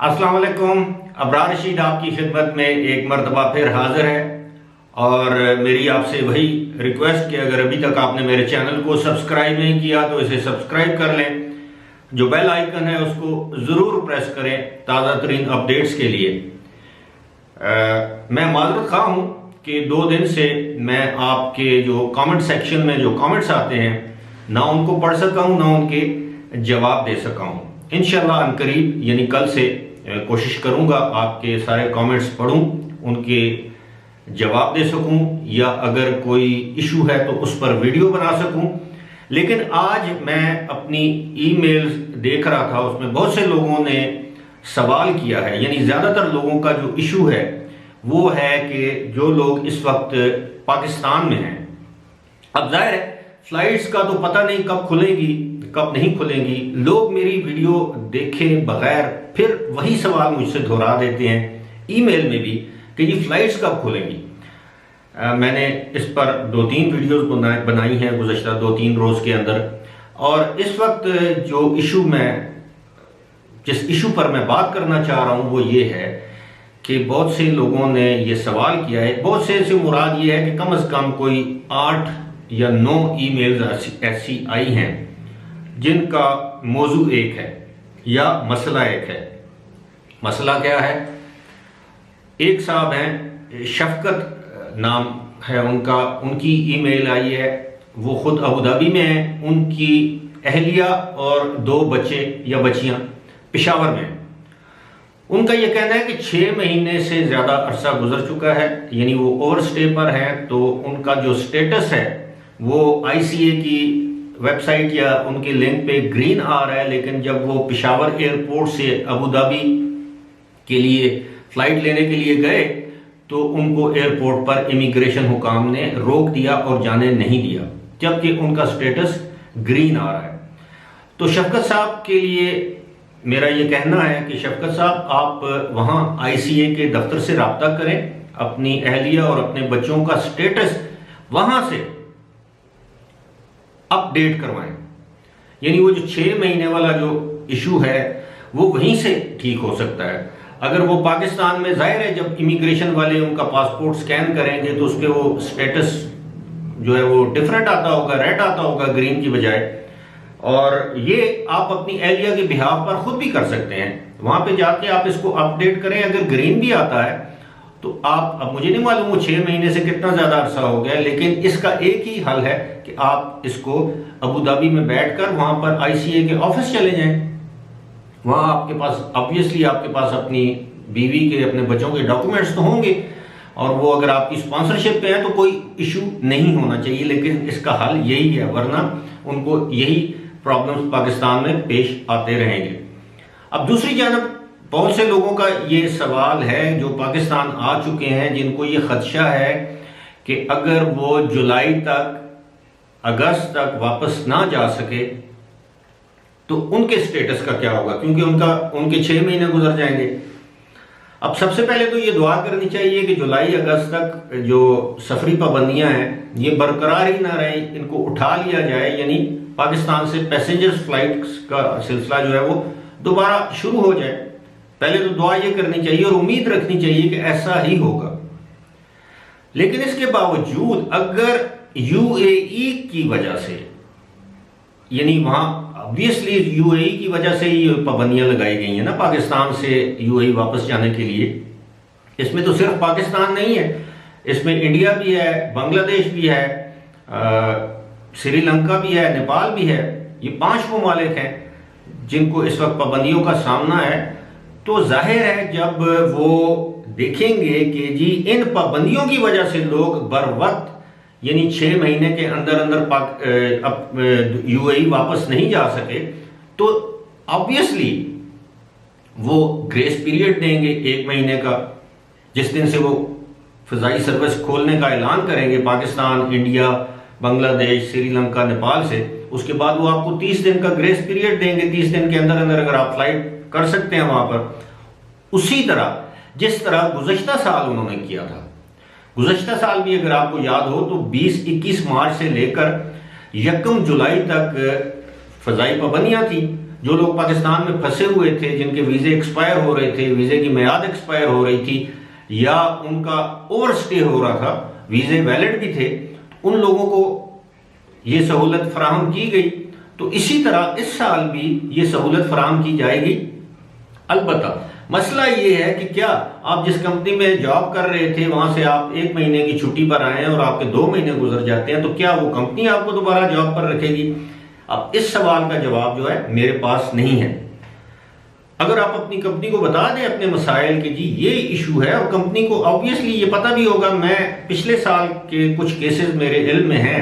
अस्सलाम वालेकुम। अबरार रशीद आपकी खिदमत में एक मरतबा फिर हाजिर है और मेरी आपसे वही रिक्वेस्ट कि अगर अभी तक आपने मेरे चैनल को सब्सक्राइब नहीं किया तो इसे सब्सक्राइब कर लें। जो बेल आइकन है उसको ज़रूर प्रेस करें ताज़ा तरीन अपडेट्स के लिए। मैं माजरत खा हूँ कि 2 दिन से मैं आपके जो कमेंट सेक्शन में जो कमेंट्स आते हैं ना उनको पढ़ सका हूँ ना उनके जवाब दे सका हूँ। इंशाल्लाह अनकरीब यानी कल से कोशिश करूंगा आपके सारे कमेंट्स पढूं, उनके जवाब दे सकूं या अगर कोई इशू है तो उस पर वीडियो बना सकूं। लेकिन आज मैं अपनी ईमेल्स देख रहा था, उसमें बहुत से लोगों ने सवाल किया है, यानी ज़्यादातर लोगों का जो इशू है वो है कि जो लोग इस वक्त पाकिस्तान में हैं, अब जाहिर है फ्लाइट्स का तो पता नहीं कब खुलेगी कब नहीं खुलेंगी। लोग मेरी वीडियो देखे बगैर फिर वही सवाल मुझसे दोहरा देते हैं ईमेल में भी कि जी फ्लाइट्स कब खुलेंगी। मैंने इस पर 2-3 वीडियोस बनाई हैं गुज़श्ता 2-3 रोज़ के अंदर। और इस वक्त जिस इशू पर मैं बात करना चाह रहा हूँ वो ये है कि बहुत से लोगों ने ये सवाल किया है। बहुत से मुराद ये है कि कम से कम कोई 8 या 9 ईमेल्स ऐसी आई हैं जिनका मौजू एक है या मसला एक है। मसला क्या है? एक साहब हैं, शफकत नाम है उनका, उनकी ईमेल आई है। वो खुद अबू धाबी में हैं, उनकी अहलिया और 2 बच्चे या बच्चियां पेशावर में। उनका यह कहना है कि 6 महीने से ज़्यादा अरसा गुजर चुका है, यानी वो ओवरस्टे पर हैं। तो उनका जो स्टेटस है वो ICA की वेबसाइट या उनके लिंक पे ग्रीन आ रहा है, लेकिन जब वो पेशावर एयरपोर्ट से अबू धाबी के लिए फ्लाइट लेने के लिए गए तो उनको एयरपोर्ट पर इमिग्रेशन हुकाम ने रोक दिया और जाने नहीं दिया, जबकि उनका स्टेटस ग्रीन आ रहा है। तो शफकत साहब के लिए मेरा ये कहना है कि शफकत साहब आप वहाँ ICA के दफ्तर से रब्ता करें, अपनी अहलिया और अपने बच्चों का स्टेटस वहाँ से अपडेट करवाएं। यानी वो जो 6 महीने वाला जो इशू है वो वहीं से ठीक हो सकता है। अगर वो पाकिस्तान में, जाहिर है जब इमिग्रेशन वाले उनका पासपोर्ट स्कैन करेंगे तो उस पर वो स्टेटस जो है वो डिफरेंट आता होगा, रेड आता होगा ग्रीन की बजाय। और ये आप अपनी एहलिया के बिहाफ पर खुद भी कर सकते हैं, वहां पे जाके आप इसको अपडेट करें। अगर ग्रीन भी आता है तो आप, अब मुझे नहीं मालूम वो 6 महीने से कितना ज्यादा अरसा हो गया, लेकिन इसका एक ही हल है कि आप इसको अबू धाबी में बैठकर वहां पर ICA के ऑफिस चले जाएं। वहां आपके पास ऑब्वियसली आपके पास अपनी बीवी के, अपने बच्चों के डॉक्यूमेंट्स तो होंगे और वो अगर आपकी स्पॉन्सरशिप पे है तो कोई इशू नहीं होना चाहिए। लेकिन इसका हल यही है, वरना उनको यही प्रॉब्लम्स पाकिस्तान में पेश आते रहेंगे। अब दूसरी जानब बहुत से लोगों का ये सवाल है जो पाकिस्तान आ चुके हैं, जिनको ये खदशा है कि अगर वो जुलाई तक, अगस्त तक वापस ना जा सके तो उनके स्टेटस का क्या होगा, क्योंकि उनके 6 महीने गुजर जाएंगे। अब सबसे पहले तो ये दुआ करनी चाहिए कि जुलाई अगस्त तक जो सफरी पाबंदियां हैं ये बरकरार ही ना रहे, इनको उठा लिया जाए, यानी पाकिस्तान से पैसेंजर्स फ्लाइट का सिलसिला जो है वो दोबारा शुरू हो जाए। पहले तो दुआ ये करनी चाहिए और उम्मीद रखनी चाहिए कि ऐसा ही होगा। लेकिन इसके बावजूद अगर UAE की वजह से, यानी वहां ऑब्वियसली UAE की वजह से ही पाबंदियां लगाई गई हैं ना पाकिस्तान से UAE वापस जाने के लिए। इसमें तो सिर्फ पाकिस्तान नहीं है, इसमें इंडिया भी है, बांग्लादेश भी है, श्रीलंका भी है, नेपाल भी है। ये 5 ममालिक हैं जिनको इस वक्त पाबंदियों का सामना है। तो जाहिर है जब वो देखेंगे कि जी इन पाबंदियों की वजह से लोग बर वक्त, यानी 6 महीने के अंदर अंदर UAE वापस नहीं जा सके, तो ऑब्वियसली वो ग्रेस पीरियड देंगे 1 महीने का, जिस दिन से वो फ़िज़ाई सर्विस खोलने का ऐलान करेंगे पाकिस्तान, इंडिया, बांग्लादेश, श्रीलंका, नेपाल से। उसके बाद वो आपको 30 दिन का ग्रेस पीरियड देंगे। 30 दिन के अंदर अंदर अगर आप फ्लाइट कर सकते हैं वहां पर, उसी तरह जिस तरह गुज़श्ता साल उन्होंने किया था। गुज़श्ता साल भी अगर आपको याद हो तो 20-21 मार्च से लेकर 1 जुलाई तक फ़ज़ाई पाबंदियां थी। जो लोग पाकिस्तान में फंसे हुए थे, जिनके वीज़े एक्सपायर हो रहे थे, वीज़े की मियाद एक्सपायर हो रही थी या उनका ओवर स्टे हो रहा था, वीज़े वैलिड भी थे, उन लोगों को ये सहूलत फराहम की गई। तो इसी तरह इस साल भी ये सहूलत फराहम की जाएगी। अलबत्ता मसला ये है कि क्या आप जिस कंपनी में जॉब कर रहे थे वहां से आप 1 महीने की छुट्टी पर आए हैं और आपके 2 महीने गुजर जाते हैं, तो क्या वो कंपनी आपको दोबारा जॉब पर रखेगी? अब इस सवाल का जवाब जो है मेरे पास नहीं है। अगर आप अपनी कंपनी को बता दें अपने मसाइल कि जी ये इशू है, और कंपनी को ऑब्वियसली ये पता भी होगा। मैं पिछले साल के कुछ केसेस मेरे इल्म में हैं,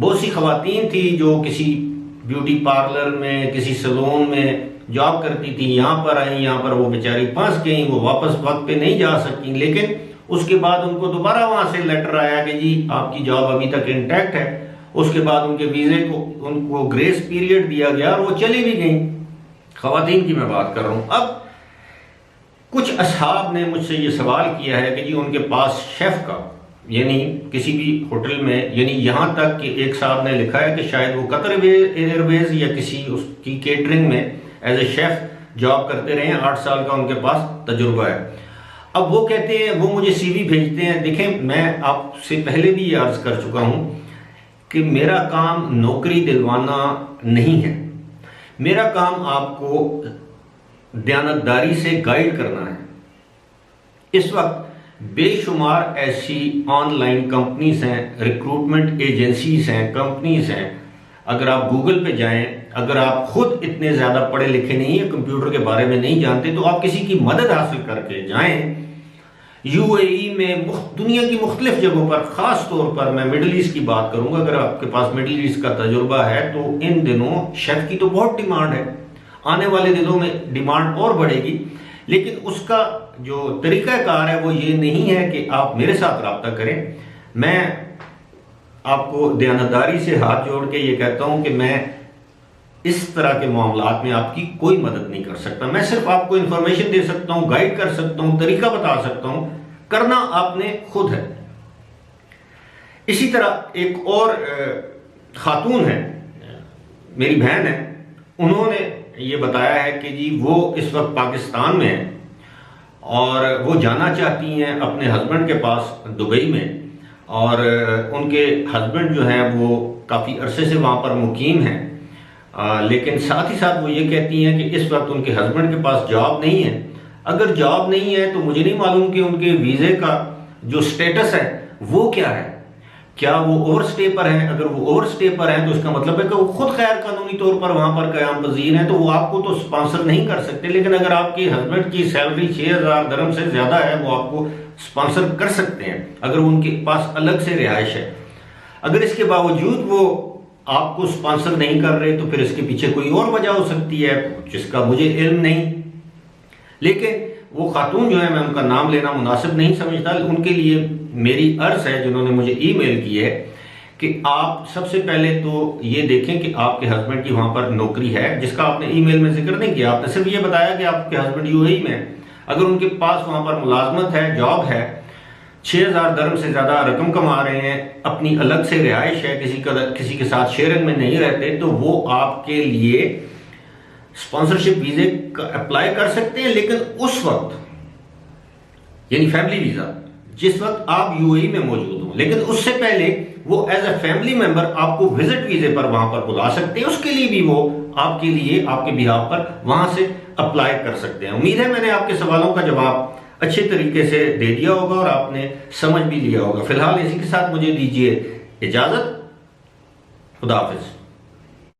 बहुत सी खवातीन थी जो किसी ब्यूटी पार्लर में, किसी सैलून में जॉब करती थी, यहाँ पर आई, यहाँ पर वो बेचारी फंस गई, वो वापस वक्त पे नहीं जा सकी, लेकिन उसके बाद उनको दोबारा वहां से लेटर आया कि जी आपकी जॉब अभी तक इंटैक्ट है। उसके बाद उनके वीजे को उनको ग्रेस पीरियड दिया गया और वो चली भी गई। खवातीन की मैं बात कर रहा हूं। अब कुछ असहाब ने मुझसे ये सवाल किया है कि जी उनके पास शेफ का, यानी किसी भी होटल में, यानी यहां तक कि एक साहब ने लिखा है कि शायद वो कतर एयरवेज या किसी उसकी केटरिंग में एज ए शेफ जॉब करते रहे, 8 साल का उनके पास तजुर्बा है। अब वो कहते हैं, वो मुझे सीवी भेजते हैं। देखें, मैं आपसे पहले भी ये अर्ज कर चुका हूं कि मेरा काम नौकरी दिलवाना नहीं है, मेरा काम आपको दयानतदारी से गाइड करना है। इस वक्त बेशुमार ऐसी ऑनलाइन कंपनीज हैं, रिक्रूटमेंट एजेंसीज हैं, कंपनीज हैं। अगर आप गूगल पे जाएं, अगर आप खुद इतने ज्यादा पढ़े लिखे नहीं है, कंप्यूटर के बारे में नहीं जानते, तो आप किसी की मदद हासिल करके जाएं। यूएई में दुनिया की मुख्तलिफ जगहों पर, खास तौर पर मैं मिडिल ईस्ट की बात करूंगा, अगर आपके पास मिडिल ईस्ट का तजुर्बा है तो इन दिनों शेफ की तो बहुत डिमांड है, आने वाले दिनों में डिमांड और बढ़ेगी। लेकिन उसका जो तरीकाकार है वो ये नहीं है कि आप मेरे साथ रब्ता करें। मैं आपको दयानतदारी से हाथ जोड़ के ये कहता हूं कि मैं इस तरह के मामलात में आपकी कोई मदद नहीं कर सकता। मैं सिर्फ आपको इंफॉर्मेशन दे सकता हूं, गाइड कर सकता हूं, तरीका बता सकता हूं, करना आपने खुद है। इसी तरह एक और खातून है, मेरी बहन है, उन्होंने ये बताया है कि जी वो इस वक्त पाकिस्तान में है और वो जाना चाहती हैं अपने हस्बैंड के पास दुबई में, और उनके हस्बैंड जो हैं वो काफ़ी अरसे से वहाँ पर मुकीम हैं। लेकिन साथ ही साथ वो ये कहती हैं कि इस वक्त उनके हस्बैंड के पास जॉब नहीं है। अगर जॉब नहीं है तो मुझे नहीं मालूम कि उनके वीज़े का जो स्टेटस है वो क्या है, क्या वो ओवर स्टे पर हैं। अगर वो ओवर स्टे पर हैं तो इसका मतलब है कि वो खुद गैर कानूनी तौर पर वहां पर क़याम पज़ीर हैं, तो वो आपको तो स्पॉन्सर नहीं कर सकते। लेकिन अगर आपके हस्बैंड की सैलरी 6000 दिरहम से ज्यादा है, वो आपको स्पॉन्सर कर सकते हैं अगर उनके पास अलग से रिहाइश है। अगर इसके बावजूद वो आपको स्पॉन्सर नहीं कर रहे तो फिर इसके पीछे कोई और वजह हो सकती है जिसका मुझे इल्म नहीं। लेकिन वो खातून जो है, मैं उनका नाम लेना मुनासिब नहीं समझता, उनके लिए मेरी अर्ज है, जिन्होंने मुझे ईमेल की है, कि आप सबसे पहले तो ये देखें कि आपके हस्बैंड की वहां पर नौकरी है, जिसका आपने ईमेल में जिक्र नहीं किया। आपने सिर्फ ये बताया कि आपके हस्बैंड यूएई में, अगर उनके पास वहां पर मुलाजमत है, जॉब है, 6000 दिरहम से ज्यादा रकम कमा रहे हैं, अपनी अलग से रिहाइश है, किसी के साथ शेयरिंग में नहीं रहते, तो वो आपके लिए स्पॉन्सरशिप वीजे अप्लाई कर सकते हैं। लेकिन उस वक्त, यानी फैमिली वीजा, जिस वक्त आप यूएई में मौजूद हो, लेकिन उससे पहले वो एज ए फैमिली मेंबर आपको विजिट वीजे पर वहां पर बुला सकते हैं। उसके लिए भी वो आपके लिए, आपके बिहाफ पर वहां से अप्लाई कर सकते हैं। उम्मीद है मैंने आपके सवालों का जवाब अच्छे तरीके से दे दिया होगा और आपने समझ भी लिया होगा। फिलहाल इसी के साथ मुझे दीजिए इजाजत। खुदा हाफिज।